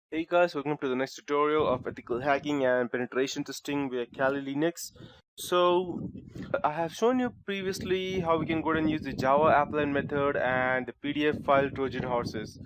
Hey guys, welcome to the next tutorial of ethical hacking and penetration testing via Kali Linux. I have shown you previously how we can go and use the Java applet method and the PDF file Trojan horses.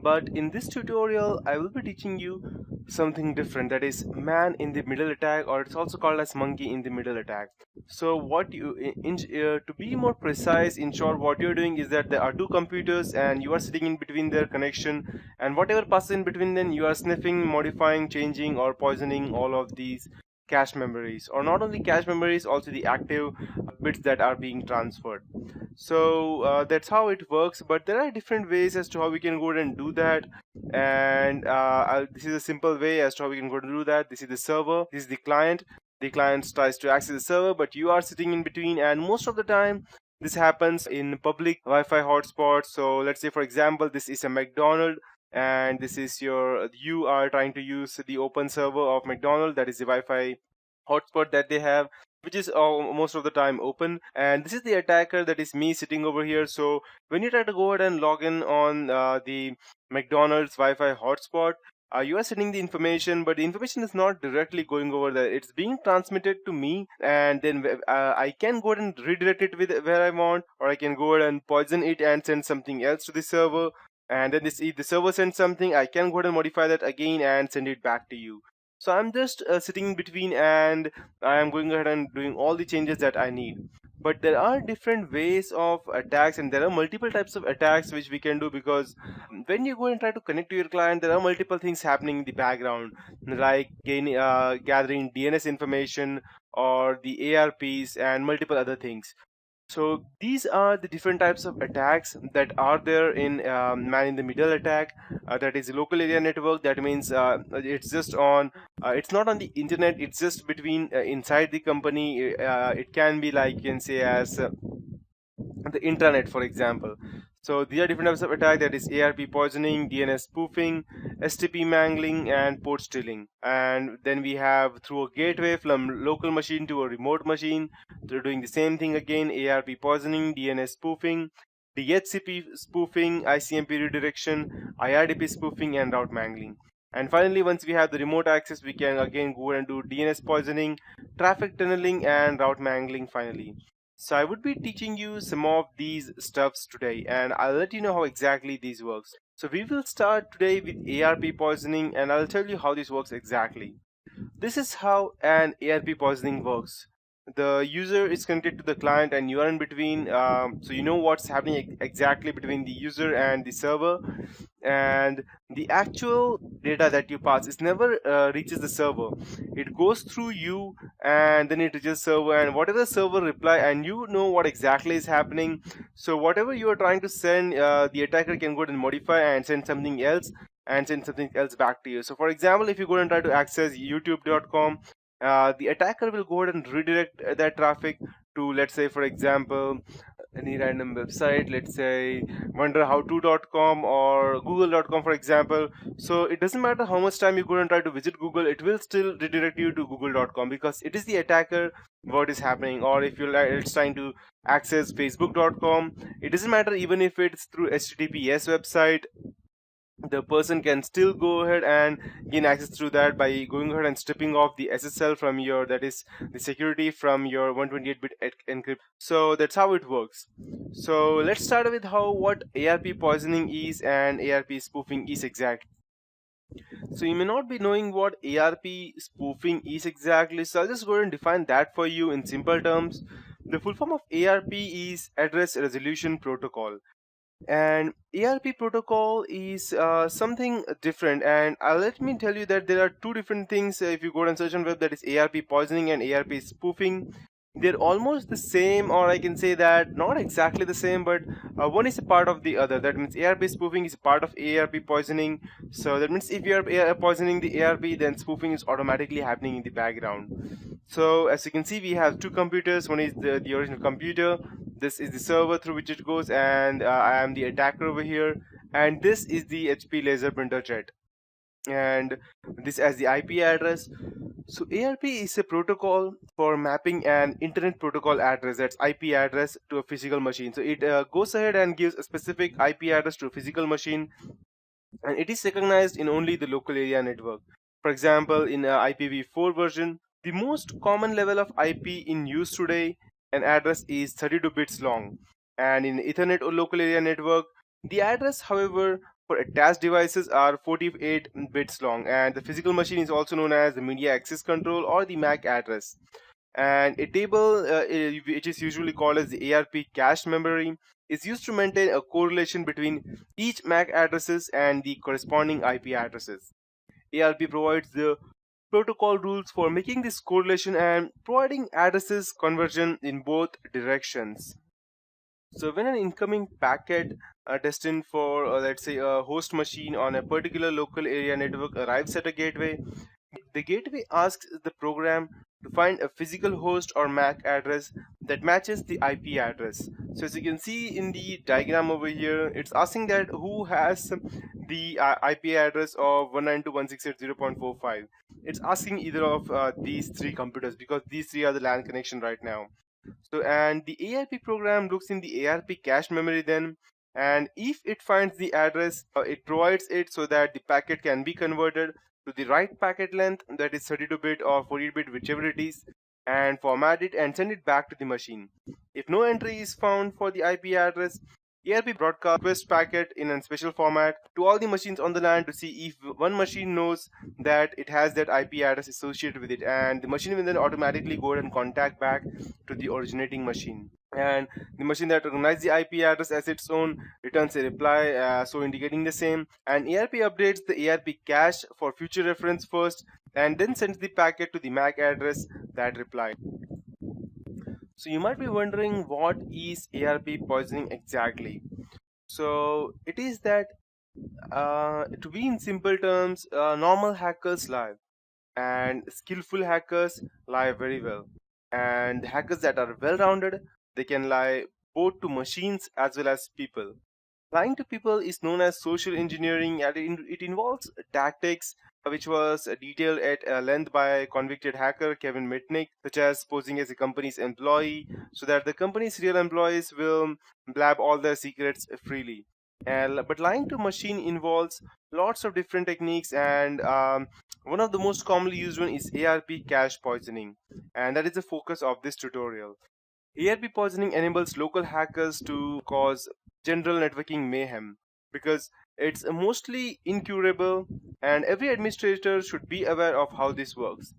But in this tutorial, I will be teaching you something different, that is man in the middle attack, or it's also called as monkey in the middle attack. So what you to be more precise, in short, what you're doing is that there are two computers and you are sitting in between their connection, and whatever passes in between them you are sniffing, modifying, changing, or poisoning all of these cache memories, or not only cache memories, also the active bits that are being transferred. That's how it works, but there are different ways as to how we can go ahead and do that. And this is a simple way as to how we can go to do that. This is the server, this is the client. The client tries to access the server, but you are sitting in between, and most of the time this happens in public Wi-Fi hotspots. So let's say, for example, this is a McDonald's, and this is you are trying to use the open server of McDonald's, that is the Wi-Fi hotspot that they have, which is most of the time open, and this is the attacker, that is me sitting over here. So when you try to go ahead and log in on the McDonald's Wi-Fi hotspot, you are sending the information, but the information is not directly going over there. It's being transmitted to me, and then I can go ahead and redirect it with where I want, or I can go ahead and poison it and send something else to the server. And then if the server sends something, I can go ahead and modify that again and send it back to you. So I'm just sitting in between, and I am going ahead and doing all the changes that I need. But there are different ways of attacks, and there are multiple types of attacks which we can do, because when you go and try to connect to your client, there are multiple things happening in the background, like gathering DNS information or the ARPs and multiple other things. So these are the different types of attacks that are there in man in the middle attack. That is local area network. That means it's just on. It's not on the internet. It's just between inside the company. It can be like, you can say, as the intranet, for example. So these are different types of attack, that is ARP poisoning, DNS spoofing, STP mangling, and port stealing. And then we have through a gateway from local machine to a remote machine. They're doing the same thing again: ARP poisoning, DNS spoofing, DHCP spoofing, ICMP redirection, IRDP spoofing, and route mangling. And finally, once we have the remote access, we can again go and do DNS poisoning, traffic tunneling, and route mangling finally. So I would be teaching you some of these stuffs today, and I'll let you know how exactly these works. So we will start today with ARP poisoning, and I'll tell you how this works exactly. This is how an ARP poisoning works. The user is connected to the client and you are in between, so you know what's happening exactly between the user and the server, and the actual data that you pass is never reaches the server. It goes through you, and then it reaches server, and whatever the server reply, and you know what exactly is happening. So whatever you are trying to send, the attacker can go and modify and send something else, and send something else back to you. So for example, if you go and try to access youtube.com, the attacker will go ahead and redirect that traffic to, let's say, for example, any random website, let's say wonderhowto.com or google.com, for example. So it doesn't matter how much time you go and try to visit Google, it will still redirect you to google.com, because it is the attacker what is happening. Or if it's trying to access facebook.com, it doesn't matter even if it's through https website, the person can still go ahead and gain access through that by going ahead and stripping off the SSL from your, that is the security from your 128-bit encrypt. So that's how it works. So let's start with what ARP poisoning is and ARP spoofing is exactly. So you may not be knowing what ARP spoofing is exactly, so I'll just go ahead and define that for you in simple terms. The full form of ARP is Address Resolution Protocol, and ARP protocol is something different, and let me tell you that there are two different things. If you go and search on web, that is ARP poisoning and ARP spoofing. They're almost the same, or I can say that not exactly the same, but one is a part of the other. That means ARP spoofing is a part of ARP poisoning. So that means if you are poisoning the ARP, then spoofing is automatically happening in the background. So as you can see, we have two computers. One is the original computer. This is the server through which it goes, and I am the attacker over here. And this is the HP laser printer jet, and this as the IP address. So ARP is a protocol for mapping an internet protocol address, that's IP address, to a physical machine. So it goes ahead and gives a specific IP address to a physical machine, and it is recognized in only the local area network. For example, in IPv4 version, the most common level of IP in use today, an address is 32 bits long, and in Ethernet or local area network, the address, however, for attached devices are 48 bits long, and the physical machine is also known as the media access control or the MAC address. And a table, which is usually called as the ARP cache memory, is used to maintain a correlation between each MAC addresses and the corresponding IP addresses. ARP provides the protocol rules for making this correlation and providing addresses conversion in both directions. So when an incoming packet destined for, let's say, a host machine on a particular local area network arrives at a gateway, the gateway asks the program to find a physical host or MAC address that matches the IP address. So as you can see in the diagram over here, it's asking that who has the IP address of 192.168.0.45. It's asking either of these three computers because these three are the LAN connection right now. So, and the ARP program looks in the ARP cache memory then, and if it finds the address, it provides it so that the packet can be converted to the right packet length, that is 32-bit or 48-bit, whichever it is, and format it and send it back to the machine. If no entry is found for the IP address, ARP broadcast request packet in a special format to all the machines on the LAN to see if one machine knows that it has that IP address associated with it, and the machine will then automatically go ahead and contact back to the originating machine. And the machine that recognizes the IP address as its own returns a reply, so indicating the same. And ARP updates the ARP cache for future reference first, and then sends the packet to the MAC address that replied. So you might be wondering, what is ARP poisoning exactly? So it is that, to be in simple terms, normal hackers lie, and skillful hackers lie very well. And the hackers that are well-rounded, they can lie both to machines as well as people. Lying to people is known as social engineering, and it involves tactics which was detailed at length by convicted hacker Kevin Mitnick, such as posing as a company's employee so that the company's real employees will blab all their secrets freely. But lying to machine involves lots of different techniques, and one of the most commonly used one is ARP cache poisoning, and that is the focus of this tutorial. ARP poisoning enables local hackers to cause general networking mayhem because it's mostly incurable, and every administrator should be aware of how this works.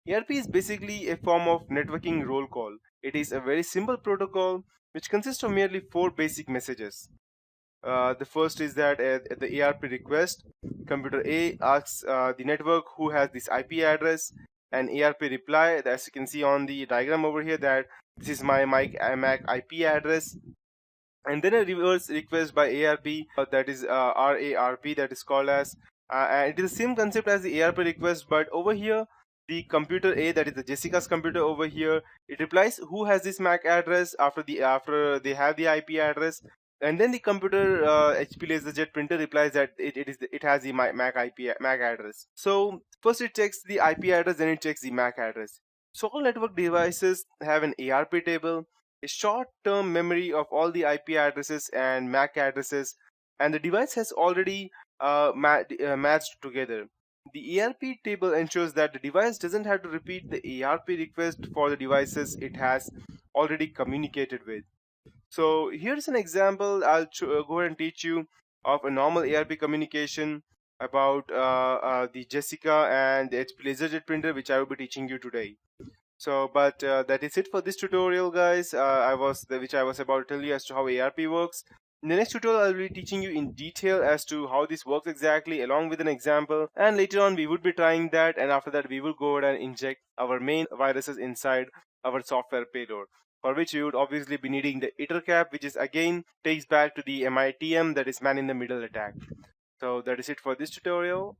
ARP is basically a form of networking roll call. It is a very simple protocol which consists of merely four basic messages. The first is that at the ARP request, computer A asks the network who has this IP address, and ARP reply, as you can see on the diagram over here, that this is my MAC IP address. And then a reverse request by ARP, that is RARP, that is called as, and it is the same concept as the ARP request, but over here the computer A, that is the Jessica's computer over here, it replies who has this MAC address after they have the IP address, and then the computer HP LaserJet printer replies that it has the MAC address. So first it checks the IP address, then it checks the MAC address. So all network devices have an ARP table, a short-term memory of all the IP addresses and MAC addresses, and the device has already matched together. The ARP table ensures that the device doesn't have to repeat the ARP request for the devices it has already communicated with. So here's an example. I'll go ahead and teach you of a normal ARP communication about the Jessica and the HP LaserJet printer, which I will be teaching you today. So, but that is it for this tutorial, guys. Which I was about to tell you as to how ARP works. In the next tutorial, I'll be teaching you in detail as to how this works exactly, along with an example. And later on, we would be trying that, and after that, we will go ahead and inject our main viruses inside our software payload, for which we would obviously be needing the ITER which is again takes back to the MITM, that is man in the middle attack. So that is it for this tutorial.